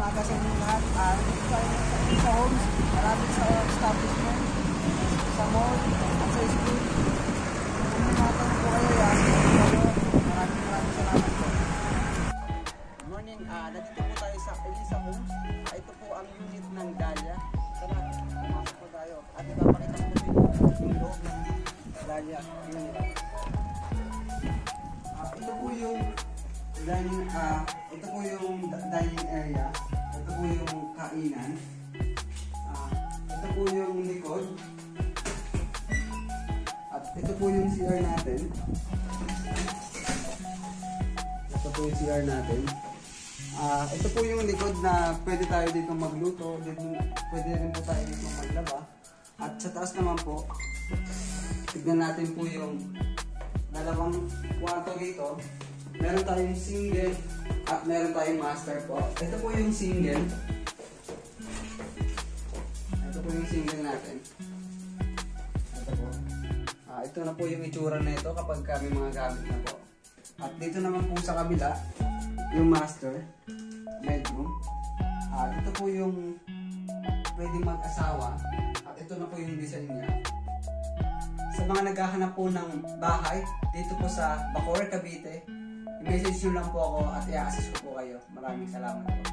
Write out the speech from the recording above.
umaga sa inyo lahat. Dito tayo sa homes, malapit sa establishment, sa mall, at sa school. Kung may matanong po kayo yan, maraming salamat po. Good morning, nandito po tayo sa Elisa Homes. Ito po ang unit ng Dahlia. Tara, pumasok po tayo. At ipapakita ko po yung loob ng Dahlia unit. Ito po yung dining area. Ito po yung kainan. Ito po yung likod. At ito po yung CR natin. Ito po yung CR natin. Ito po yung likod na pwede tayo dito magluto. Pwede rin po tayo dito maglaba. At sa taas naman po, tignan natin po yung dalawang kwarto dito. Meron tayong single at meron tayong master po. Ito po yung single. Ito po yung single natin. Ito po. Ito na po yung itsura na ito kapag kami mga gamit na po. At dito naman po sa kabila, yung master bedroom. Ito po yung pwedeng mag-asawa. At ito na po yung design niya. Sa mga naghahanap po ng bahay, dito po sa Bacoor, Cavite, i-message nyo lang po ako at i-assist ko po kayo. Maraming salamat po.